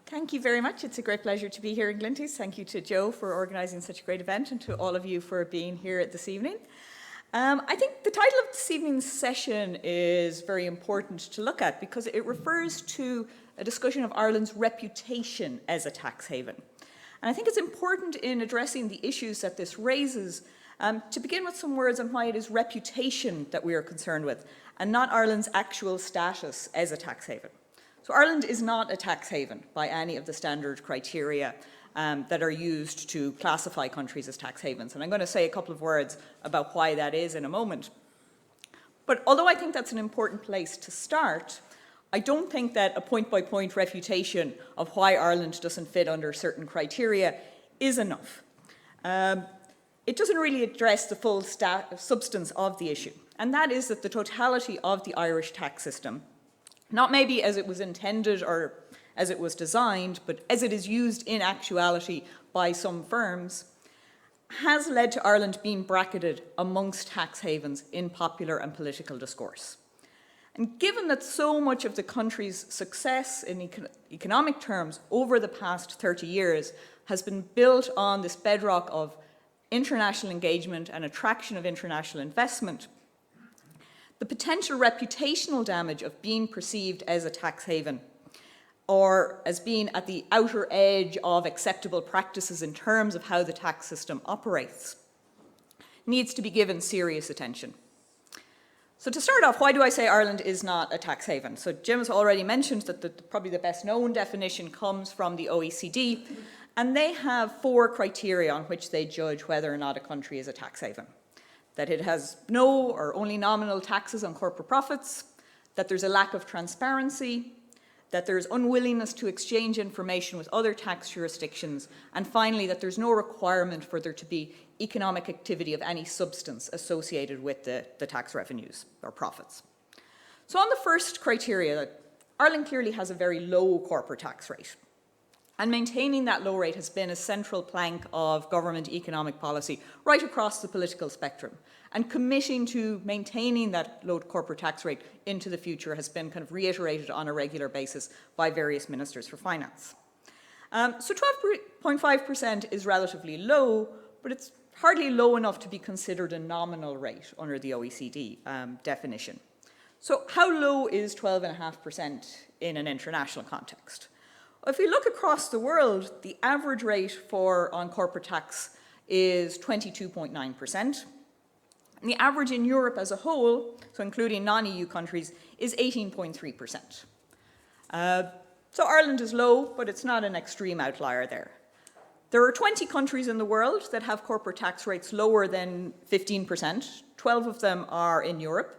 Thank you very much. It's a great pleasure to be here in Glinties. Thank you to Joe for organising such a great event and to all of you for being here this evening. I think the title of this evening's session is very important to look at because it refers to a discussion of Ireland's reputation as a tax haven. And I think it's important in addressing the issues that this raises to begin with some words on why it is reputation that we are concerned with and not Ireland's actual status as a tax haven. So Ireland is not a tax haven by any of the standard criteria that are used to classify countries as tax havens. And I'm going to say a couple of words about why that is in a moment. But although I think that's an important place to start, I don't think that a point-by-point refutation of why Ireland doesn't fit under certain criteria is enough. It doesn't really address the full substance of the issue, and that is that the totality of the Irish tax system, not maybe as it was intended or as it was designed, but as it is used in actuality by some firms, has led to Ireland being bracketed amongst tax havens in popular and political discourse. And given that so much of the country's success in economic terms over the past 30 years has been built on this bedrock of international engagement and attraction of international investment, the potential reputational damage of being perceived as a tax haven or as being at the outer edge of acceptable practices in terms of how the tax system operates needs to be given serious attention. So to start off, why do I say Ireland is not a tax haven? So Jim has already mentioned that probably the best known definition comes from the OECD, and they have 4 criteria on which they judge whether or not a country is a tax haven. That it has no or only nominal taxes on corporate profits, that there's a lack of transparency, that there's unwillingness to exchange information with other tax jurisdictions, and finally that there's no requirement for there to be economic activity of any substance associated with the tax revenues or profits. So on the first criteria, Ireland clearly has a very low corporate tax rate. And maintaining that low rate has been a central plank of government economic policy right across the political spectrum. And committing to maintaining that low corporate tax rate into the future has been kind of reiterated on a regular basis by various ministers for finance. So 12.5% is relatively low, but it's hardly low enough to be considered a nominal rate under the OECD definition. So how low is 12.5% in an international context? If we look across the world, the average rate on corporate tax is 22.9%. And the average in Europe as a whole, so including non-EU countries, is 18.3%. So Ireland is low, but it's not an extreme outlier there. There are 20 countries in the world that have corporate tax rates lower than 15%. 12 of them are in Europe,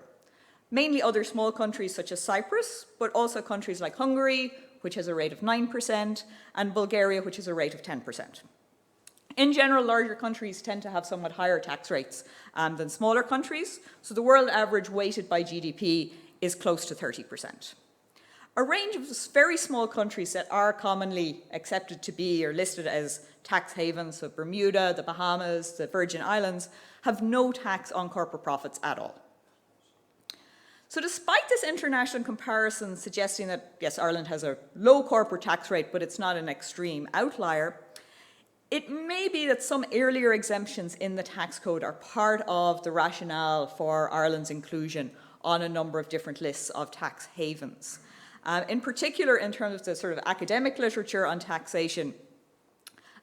mainly other small countries such as Cyprus, but also countries like Hungary, which has a rate of 9%, and Bulgaria, which has a rate of 10%. In general, larger countries tend to have somewhat higher tax rates than smaller countries, so the world average weighted by GDP is close to 30%. A range of very small countries that are commonly accepted to be or listed as tax havens, so Bermuda, the Bahamas, the Virgin Islands, have no tax on corporate profits at all. So despite this international comparison suggesting that, yes, Ireland has a low corporate tax rate, but it's not an extreme outlier, it may be that some earlier exemptions in the tax code are part of the rationale for Ireland's inclusion on a number of different lists of tax havens. In particular, in terms of the sort of academic literature on taxation,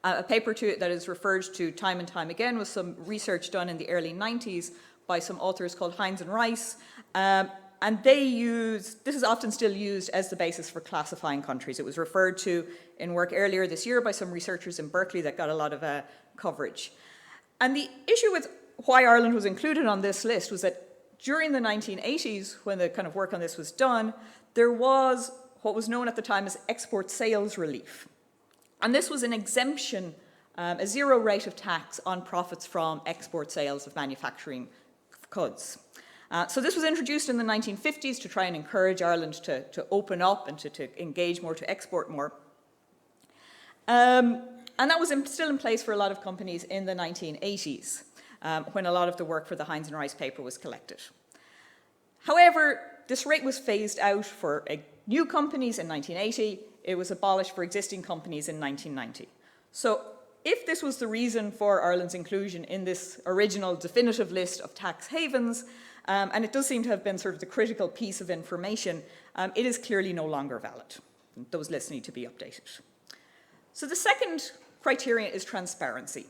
a paper that is referred to time and time again was some research done in the early 90s by some authors called Hines and Rice, and this is often still used as the basis for classifying countries. It was referred to in work earlier this year by some researchers in Berkeley that got a lot of coverage. And the issue with why Ireland was included on this list was that during the 1980s, when the kind of work on this was done, there was what was known at the time as export sales relief. And this was an exemption, a zero rate of tax on profits from export sales of manufacturing goods. So this was introduced in the 1950s to try and encourage Ireland to open up and to engage more, to export more. And that was still in place for a lot of companies in the 1980s, when a lot of the work for the Hines and Rice paper was collected. However, this rate was phased out for new companies in 1980. it was abolished for existing companies in 1990. So if this was the reason for Ireland's inclusion in this original definitive list of tax havens, and it does seem to have been sort of the critical piece of information, it is clearly no longer valid. Those lists need to be updated. So the second criterion is transparency.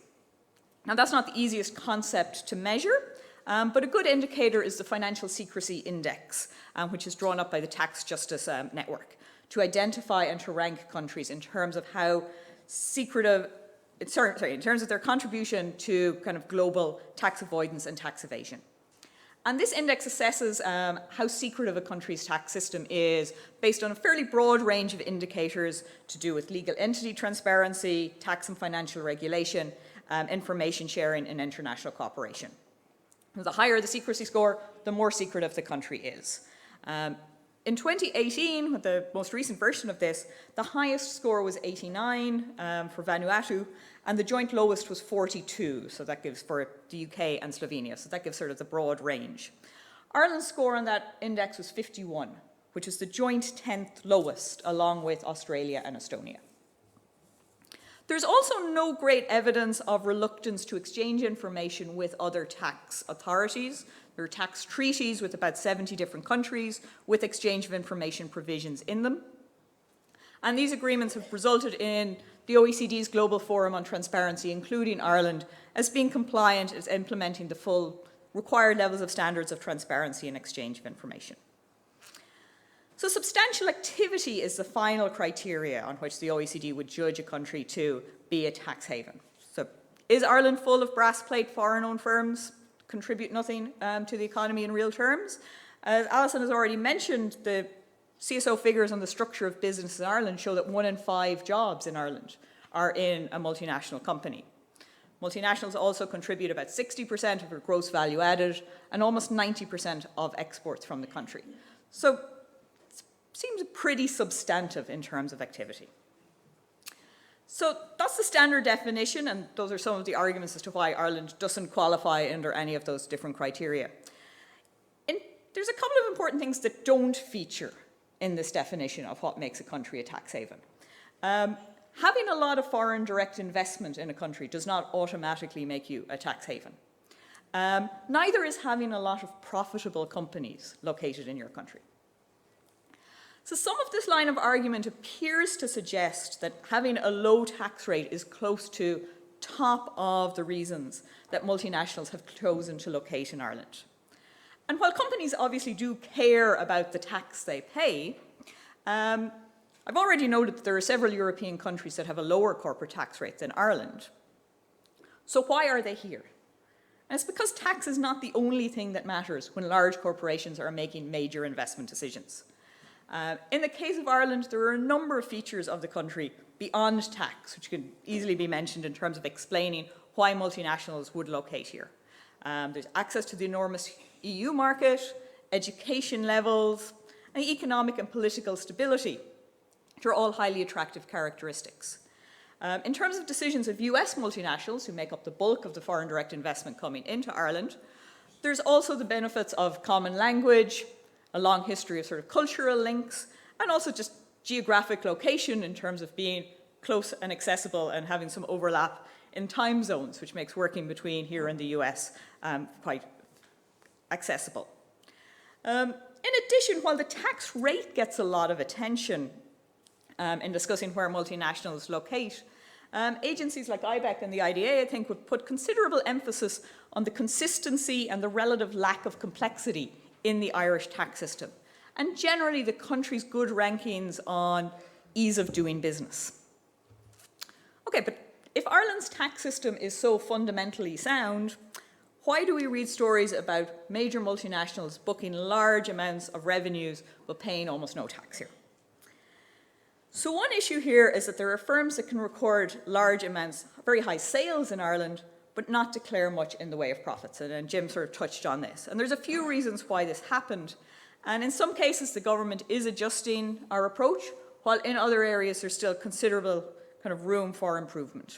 Now that's not the easiest concept to measure, but a good indicator is the Financial Secrecy Index, which is drawn up by the Tax Justice Network to identify and to rank countries in terms of how secretive, in terms of their contribution to kind of global tax avoidance and tax evasion. And this index assesses how secretive a country's tax system is based on a fairly broad range of indicators to do with legal entity transparency, tax and financial regulation, information sharing, and international cooperation. The higher the secrecy score, the more secretive the country is. In 2018, with the most recent version of this, the highest score was 89 for Vanuatu, and the joint lowest was 42, so that gives for the UK and Slovenia, so that gives sort of the broad range. Ireland's score on that index was 51, which is the joint 10th lowest, along with Australia and Estonia. There's also no great evidence of reluctance to exchange information with other tax authorities. There are tax treaties with about 70 different countries with exchange of information provisions in them. And these agreements have resulted in the OECD's Global Forum on Transparency, including Ireland, as being compliant as implementing the full required levels of standards of transparency and exchange of information. So substantial activity is the final criteria on which the OECD would judge a country to be a tax haven. So is Ireland full of brass plate foreign-owned firms, contribute nothing to the economy in real terms? As Alison has already mentioned, the CSO figures on the structure of business in Ireland show that 1 in 5 jobs in Ireland are in a multinational company. Multinationals also contribute about 60% of their gross value added and almost 90% of exports from the country. So seems pretty substantive in terms of activity. So that's the standard definition, and those are some of the arguments as to why Ireland doesn't qualify under any of those different criteria. There's a couple of important things that don't feature in this definition of what makes a country a tax haven. Having a lot of foreign direct investment in a country does not automatically make you a tax haven. Neither is having a lot of profitable companies located in your country. So some of this line of argument appears to suggest that having a low tax rate is close to top of the reasons that multinationals have chosen to locate in Ireland. And while companies obviously do care about the tax they pay, I've already noted that there are several European countries that have a lower corporate tax rate than Ireland. So why are they here? And it's because tax is not the only thing that matters when large corporations are making major investment decisions. In the case of Ireland, there are a number of features of the country beyond tax, which can easily be mentioned in terms of explaining why multinationals would locate here. There's access to the enormous EU market, education levels, and economic and political stability, which are all highly attractive characteristics. In terms of decisions of US multinationals, who make up the bulk of the foreign direct investment coming into Ireland, there's also the benefits of common language, a long history of sort of cultural links, and also just geographic location in terms of being close and accessible and having some overlap in time zones, which makes working between here and the US quite accessible. In addition, while the tax rate gets a lot of attention in discussing where multinationals locate, agencies like IBEC and the IDA, I think, would put considerable emphasis on the consistency and the relative lack of complexity in the Irish tax system, and generally the country's good rankings on ease of doing business. Okay, but if Ireland's tax system is so fundamentally sound, why do we read stories about major multinationals booking large amounts of revenues but paying almost no tax here? So one issue here is that there are firms that can record large amounts, very high sales in Ireland, but not declare much in the way of profits. And Jim sort of touched on this. And there's a few reasons why this happened. And in some cases, the government is adjusting our approach, while in other areas, there's still considerable kind of room for improvement.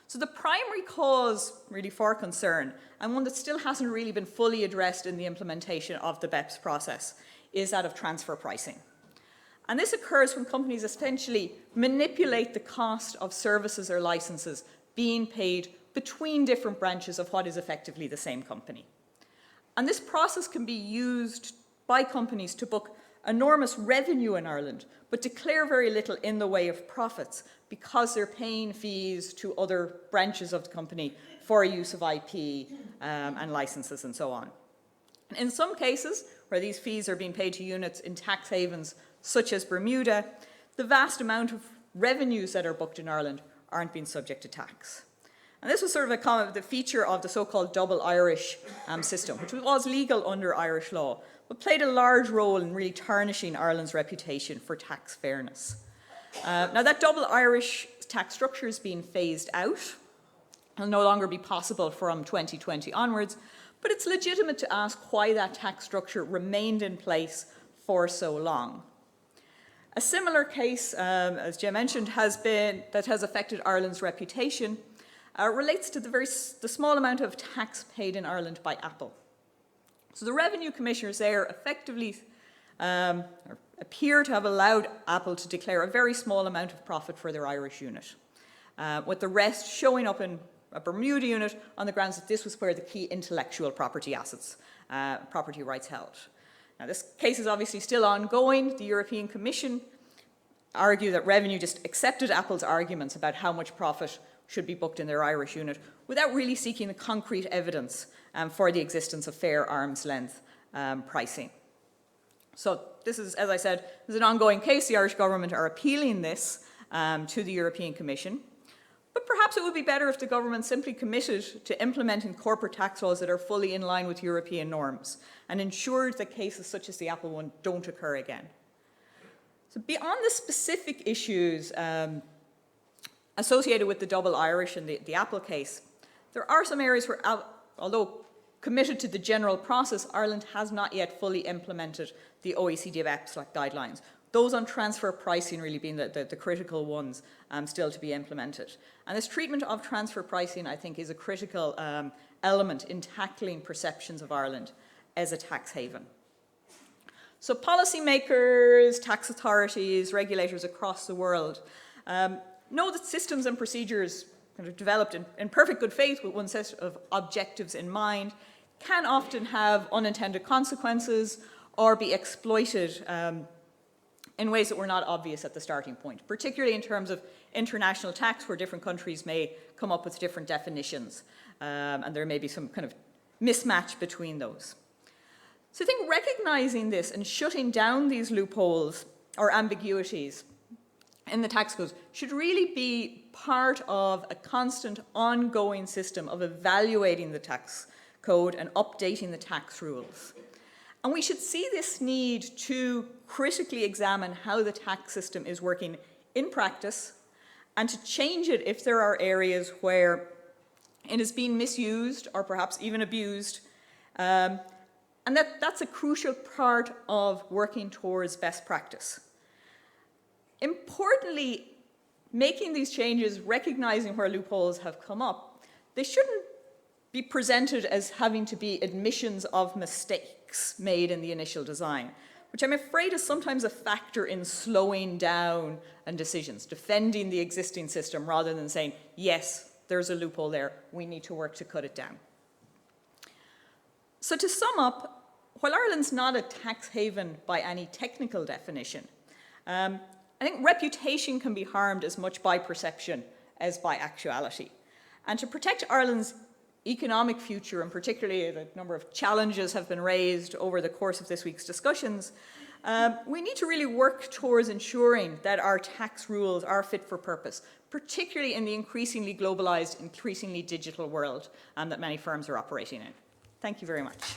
So the primary cause really for concern, and one that still hasn't really been fully addressed in the implementation of the BEPS process, is that of transfer pricing. And this occurs when companies essentially manipulate the cost of services or licenses being paid between different branches of what is effectively the same company. And this process can be used by companies to book enormous revenue in Ireland, but declare very little in the way of profits because they're paying fees to other branches of the company for use of IP and licenses and so on. In some cases, where these fees are being paid to units in tax havens such as Bermuda, the vast amount of revenues that are booked in Ireland aren't being subject to tax. And this was sort of the feature of the so-called double Irish system, which was legal under Irish law, but played a large role in really tarnishing Ireland's reputation for tax fairness. Now that double Irish tax structure is being phased out. It'll no longer be possible from 2020 onwards, but it's legitimate to ask why that tax structure remained in place for so long. A similar case, as Jim mentioned, that has affected Ireland's reputation, relates to the small amount of tax paid in Ireland by Apple. So the revenue commissioners there effectively appear to have allowed Apple to declare a very small amount of profit for their Irish unit, with the rest showing up in a Bermuda unit on the grounds that this was where the key intellectual property assets, property rights held. Now, this case is obviously still ongoing. The European Commission argue that revenue just accepted Apple's arguments about how much profit should be booked in their Irish unit without really seeking the concrete evidence for the existence of fair arm's length pricing. So this is, as I said, this is an ongoing case. The Irish government are appealing this to the European Commission. But perhaps it would be better if the government simply committed to implementing corporate tax laws that are fully in line with European norms and ensured that cases such as the Apple one don't occur again. So beyond the specific issues associated with the double Irish and the Apple case, there are some areas where, although committed to the general process, Ireland has not yet fully implemented the OECD BEPS guidelines. Those on transfer pricing really being the critical ones still to be implemented. And this treatment of transfer pricing, I think, is a critical element in tackling perceptions of Ireland as a tax haven. So policymakers, tax authorities, regulators across the world know that systems and procedures kind of developed in perfect good faith with one set of objectives in mind can often have unintended consequences or be exploited in ways that were not obvious at the starting point, particularly in terms of international tax, where different countries may come up with different definitions, and there may be some kind of mismatch between those. So I think recognizing this and shutting down these loopholes or ambiguities in the tax codes should really be part of a constant ongoing system of evaluating the tax code and updating the tax rules. And we should see this need to critically examine how the tax system is working in practice and to change it if there are areas where it is being misused or perhaps even abused. And that's a crucial part of working towards best practice. Importantly, making these changes, recognizing where loopholes have come up, they shouldn't be presented as having to be admissions of mistakes made in the initial design, which I'm afraid is sometimes a factor in slowing down and decisions, defending the existing system rather than saying, yes, there's a loophole there, we need to work to cut it down. So to sum up, while Ireland's not a tax haven by any technical definition, I think reputation can be harmed as much by perception as by actuality. And to protect Ireland's economic future, and particularly the number of challenges have been raised over the course of this week's discussions, we need to really work towards ensuring that our tax rules are fit for purpose, particularly in the increasingly globalized, increasingly digital world that many firms are operating in. Thank you very much.